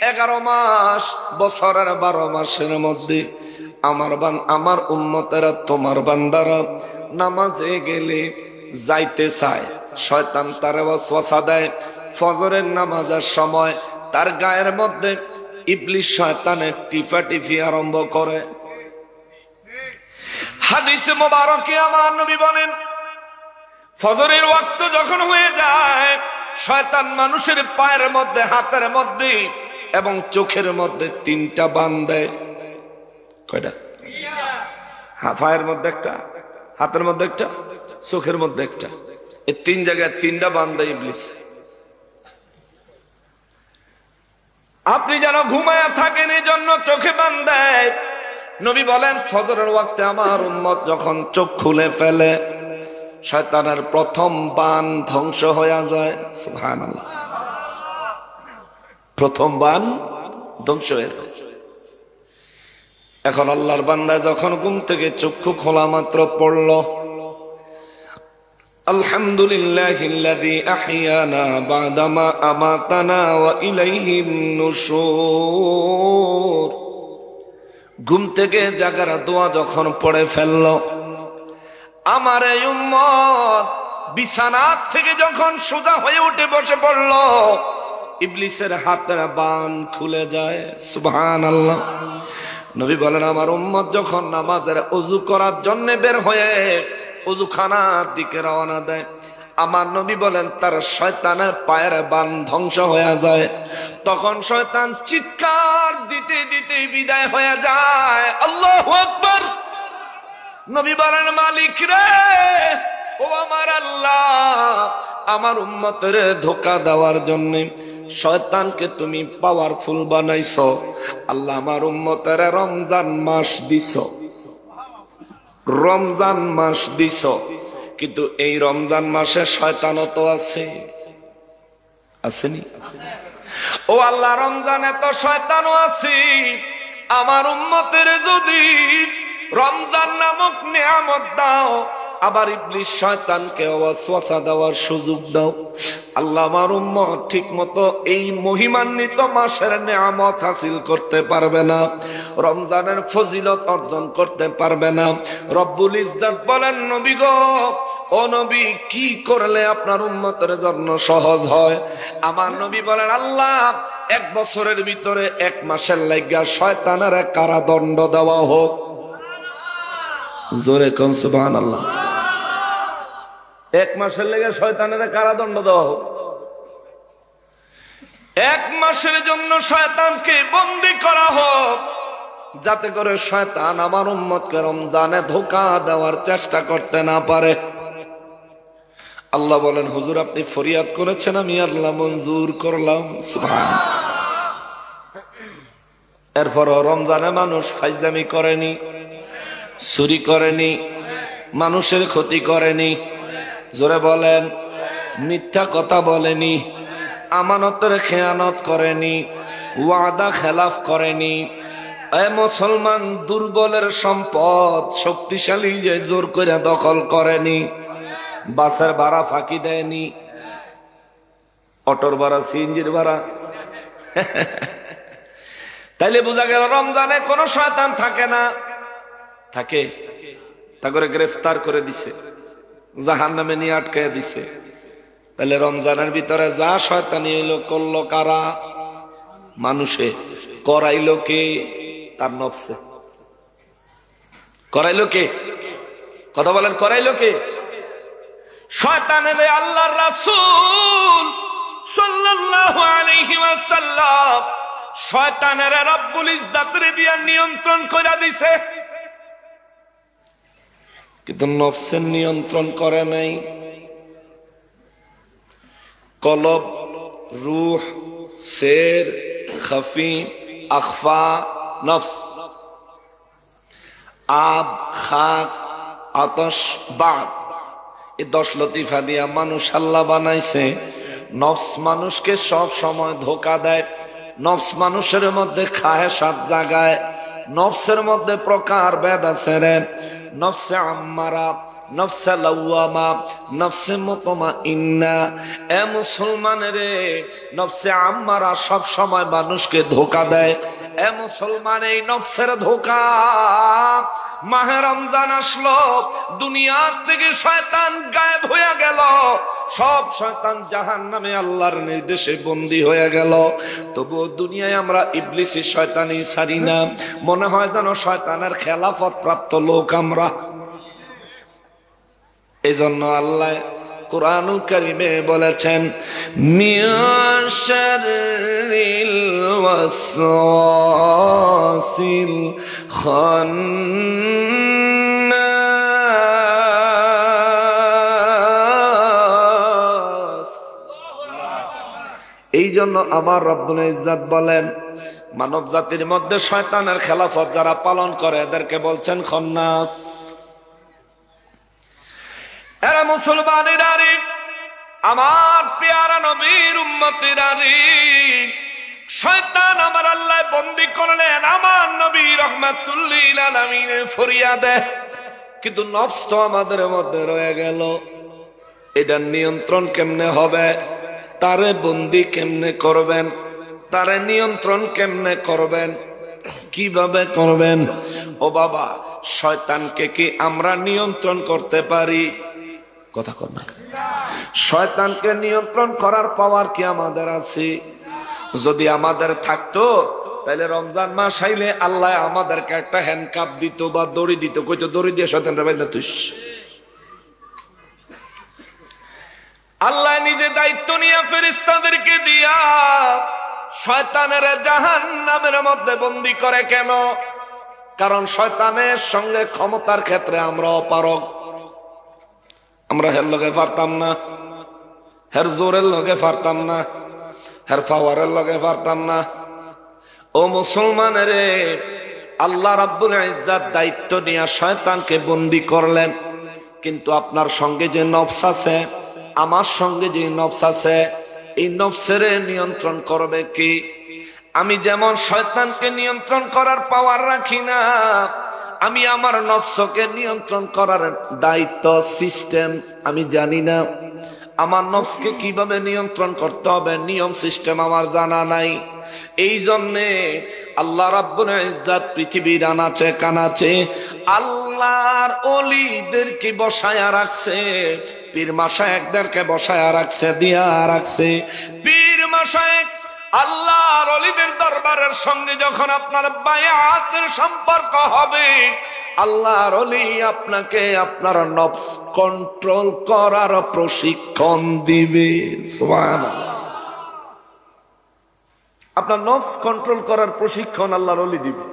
11 মাস বছরের 12 মাসের মধ্যে আমার উম্মতেরা তোমার বান্দারা নামাজে গেলে যাইতে চায়, শয়তান তারে ওয়াসওয়াসা দেয়। ফজরের নামাজের সময় তার গায়ের মধ্যে ইবলিস শয়তানের টিফাটিফি আরম্ভ করে। হাদিসে মোবারকে আমার নবী বলেন, ফজরের ওয়াক্ত যখন হয়ে যায়, শয়তান মানুষের পায়ের মধ্যে, হাতের মধ্যে এবং চোখের মধ্যে 3টা বান দেয়। কয়টা? পায়ের মধ্যে একটা, হাতের মধ্যে একটা, চোখের মধ্যে একটা, এই 3 জায়গায় 3টা বান দেয় ইবলিস। আপনি যেন ঘুমায়া থাকেন এই জন্য চোখে বান দেয়। নবী বলেন ফজরের ওয়াক্তে আমার উম্মত যখন চোখ খুলে ফেলে, শয়তানের প্রথম বান ধ্বংস হয়ে যায়। সুবহানাল্লাহ, প্রথম বান ধ্বংস হয়ে যায়। এখন আল্লাহর বান্দা যখন ঘুম থেকে চক্ষু খোলা মাত্র পড়ল, আলহামদুলিল্লাহিল্লাযী আহইয়ানা বা'দামা আমাতানা ওয়া ইলাইহিন নুশুর, ঘুম থেকে জাগার দোয়া যখন পড়ে ফেলল, আমার এই উম্মত বিছানা থেকে যখন সোজা হয়ে উঠে বসে পড়ল, ইবলিসের হাতের বান খুলে যায়। সুবহানাল্লাহ। নবী বলেন আমার উম্মত যখন নামাজের ওযু করার জন্য বের হয়ে ওযুখানার দিকে রওনা দেয়, আমার নবী বলেন তার শয়তানের পায়ের বান ধ্বংস হয়ে যায়। তখন শয়তান চিৎকার দিতে দিতে বিদায় হয়ে যায়। আল্লাহু আকবার। নবী বলেন মালিক রে, ও আমার আল্লাহ, আমার উম্মতের ধোঁকা দেওয়ার জন্য শয়তানকে তুমি পাওয়ারফুল বানাইছো। আল্লাহ আমার উম্মতের রমজান মাস দিছো, রমজান মাস দিছো, কিন্তু এই রমজান মাসে শয়তানও তো আছে, আসেনি? ও আল্লাহ, রমজানে তো শয়তানও আছে। আমার উম্মতের যদি রমজান নামক নিয়ামত দাও, আবার ইবলিস শয়তানকে ওয়াসওয়াসা দেওয়ার সুযোগ দাও। আল্লাহ আমার উম্মত ঠিক মতো এই মহিমান্বিত মাসের নিয়ামত হাসিল করতে পারবে না, রমজানের ফজিলত অর্জন করতে পারবে না। রব্বুল ইজ্জত বলেন নবী গো, ও নবী, কি করলে আপনার উম্মতের জন্য সহজ হয়? আমার নবী বলেন আল্লাহ 1 বছরের ভিতরে 1 মাসের লাগা শয়তানের কারাদণ্ড দেওয়া হোক। জোরে কোন সুবহানাল্লাহ। 1 মাসের লেগে শয়তানের কারাদণ্ড দেওয়া হোক। 1 মাসের জন্য শয়তানকে বন্দী করা হোক, যাতে করে শয়তান আমার উম্মতকে রমজানে ধোঁকা দেওয়ার চেষ্টা করতে না পারে। আল্লাহ বলেন হুজুর আপনি ফরিয়াদ করেছেন, আমি আল্লাহ মঞ্জুর করলাম। সুবহানাল্লাহ। এরপর রমজানে মানুষ ফাজলামি করেনি, চুরি করেনি, মানুষের ক্ষতি করেনি, জোরে বলেন, মিথ্যা কথা বলেনি, আমানতের খেয়ানত করেনি, ওয়াদা খেলাফ করেনি। এ মুসলমান, দুর্বলের সম্পদ শক্তিশালী যে জোর করে দখল করেনি, বাসের ভাড়া ফাঁকি দেয়নি, অটোর ভাড়া, সিএনজির ভাড়া। তাইলে বোঝা গেল রমজানে কোনো শয়তান থাকে না। থাকে, তা করে গ্রেফতার করে দিছে, জাহান্নামে নিয়ে আটকায় দিছে। তাহলে রমজানের ভিতরে যা শয়তানি হইল করলো কারা? মানুষে। করাইলো কে? তার নফসে। করাইলো কে? কথা বলেন, করাইলো কে? শয়তানের আল্লাহর রাসূল সাল্লাল্লাহু আলাইহি ওয়াসাল্লাম শয়তানের রব্বুল ইজ্জতের দিয়া নিয়ন্ত্রণ করে দিছে, কিন্তু নফসের নিয়ন্ত্রণ করে নাই। কলব, রূহ, সের, খাফি, আখফা, নফস। আব, খাক, আতশ, বাদ, এই 10 লতিফা দিয়া মানুষ আল্লাহ বানাইছে। নফস মানুষকে সব সময় ধোকা দেয়, নফস মানুষের মধ্যে খায়েশাত জাগায়, নফসের মধ্যে প্রকার ভেদ আছে রে। নফসে আম্মারা, নফসে লাওয়ামা, নফসে মুতমাইন্না। এ মুসলমানের রে, নফসে আম্মারা সব সময় মানুষকে ধোঁকা দেয়। এ মুসলমান, এই নফসের ধোঁকা। মাহে রমজান আসলো, দুনিয়া থেকে শয়তান গায়েব হয়ে গেল, সব শয়তান জাহান্নামে আল্লাহর নির্দেশে বন্দী হয়ে গেল। তবুও দুনিয়ায় আমরা ইবলিসি শয়তানি ছাড়ি না। মনে হয় যেন শয়তানের খেলাফত প্রাপ্ত লোক আমরা। এই জন্য আল্লাহ কুরআনুল কারীমে বলেছেন, মিন শাররিল ওয়াসওয়াসিল খান্নাস। এই জন্য আমার রব্বুল ইজ্জত বলেন, মানব জাতির মধ্যে শয়তানের খেলাফত যারা পালন করে এদেরকে বলছেন খন্নাস। এরা মুসলমানেরা রে, আমার পেয়ারা নবীর উম্মতেরা রে, শয়তান আমার আল্লাহ বন্দী করলেন আমার নবী রাহমাতুল লিল আলামিনের ফরিয়াদে। কিন্তু নফস তো আমাদের মধ্যে রয়ে গেল। এটা নিয়ন্ত্রণ কেমনে হবে? তারে বন্দী কেমনে করবেন? তারে নিয়ন্ত্রণ কেমনে করবেন? কিভাবে করবেন? ও বাবা, শয়তানকে কি আমরা নিয়ন্ত্রণ করতে পারি? কথা কর না। শয়তানকে নিয়ন্ত্রণ করার পাওয়ার কি আমাদের আছে? যদি আমাদের থাকতো তাহলে রমজান মাস আইলে আল্লাহ আমাদেরকে একটা হ্যান্ডকাপ দিত বা দড়ি দিত, কইতো দড়ি দিয়ে শয়তানরা বাইন্দা তুইস। আল্লাহ নিজে দায়িত্ব নিয়ে ফেরেশতাদেরকে দিয়া শয়তানের জাহান্নামের মধ্যে বন্দী করে। কেন? কারণ শয়তানের সঙ্গে ক্ষমতার ক্ষেত্রে আমরা অপারগ। আমরা হের লগে পারতাম না, হের জোরের লগে পারতাম না, হের পাওয়ারের লগে পারতাম না। ও মুসলমানের, আল্লাহ রাব্বুল ইজ্জত দায়িত্ব নিয়ে শয়তানকে বন্দী করলেন। কিন্তু আপনার সঙ্গে যে নফস আছে, আমার সঙ্গে যে নফস আছে, এই নফসের নিয়ন্ত্রণ করবে কি? আমি যেমন শয়তানকে নিয়ন্ত্রণ করার পাওয়ার রাখি না, আমি আমার নফসকে নিয়ন্ত্রণ করার দায়িত্ব সিস্টেম আমি জানি না। আমার নফসকে কিভাবে নিয়ন্ত্রণ করতে হবে নিয়ম সিস্টেম আমার জানা নাই। এই জন্যে আল্লাহ রাব্বুল ইজ্জত পৃথিবীর আনাচে কানাচে আল্লাহর ওলিদেরকে বসায়া রাখছে, পীর মাশায়েখদেরকে বসায়া রাখছে, দিয়া রাখছে। পীর মাশায়েখ আল্লাহর ওলিদের দরবারের সঙ্গে যখন আপনার বায়াতের সম্পর্ক হবে, আল্লাহর ওলি আপনাকে আপনার নফস কন্ট্রোল করার প্রশিক্ষণ দিবে। সুবহানাল্লাহ। আপনার নফস কন্ট্রোল করার প্রশিক্ষণ আল্লাহর ওলি দিবে।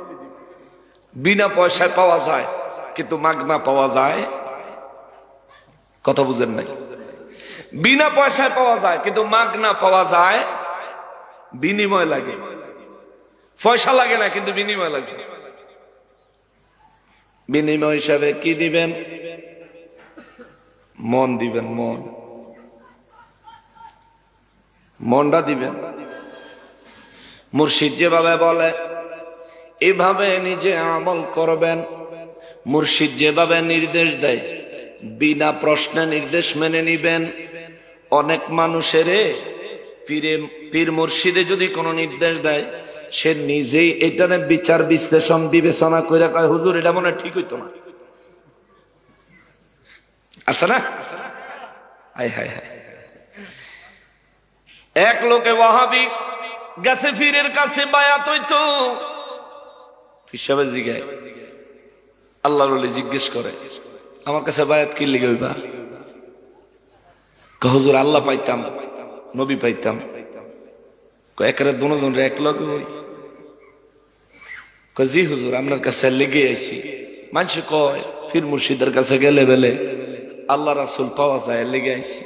বিনা পয়সায় পাওয়া যায়, কিন্তু মাগনা পাওয়া যায়। কথা বুঝেন নাই? বিনা পয়সায় পাওয়া যায়, কিন্তু মাগনা পাওয়া যায়। বিনিময় লাগে, পয়সা লাগে না, কিন্তু বিনিময় লাগে। বিনিময় হিসাবে কি দিবেন? মন দিবেন, মন, মনটা দিবেন। মুর্শিদ যেভাবে বলে এভাবে নিজে আমল করবেন। মুর্শিদ যেভাবে নির্দেশ দেয় বিনা প্রশ্নে নির্দেশ মেনে নিবেন। অনেক মানুষের পীর মুর্শিদে যদি কোনো নির্দেশ দেয়, সে নিজেই এটা বিচার বিশ্লেষণ বিবেচনা করে কয়, হুজুর এটা মনে ঠিক হইতো না। আছে না? হায় হায় হায়। এক লোকে ওয়াহাবি গেছে পীরের কাছে বায়াত হইতো। হিসাবে জিগায়, আল্লাহর ওলি জিজ্ঞেস করে, আমার কাছে বায়াত কি লিগে হইবা? হুজুর আল্লাহ পাইতাম, নবী পাইতাম। একেবারে দুজন এক লগে হই। জি হুজুর আপনার কাছে লেগে আইছি। মানুষ কয় পীর মুর্শিদের কাছে গেলে বেলে আল্লাহ রাসূল পাওয়া যায়, লেগে আইছি।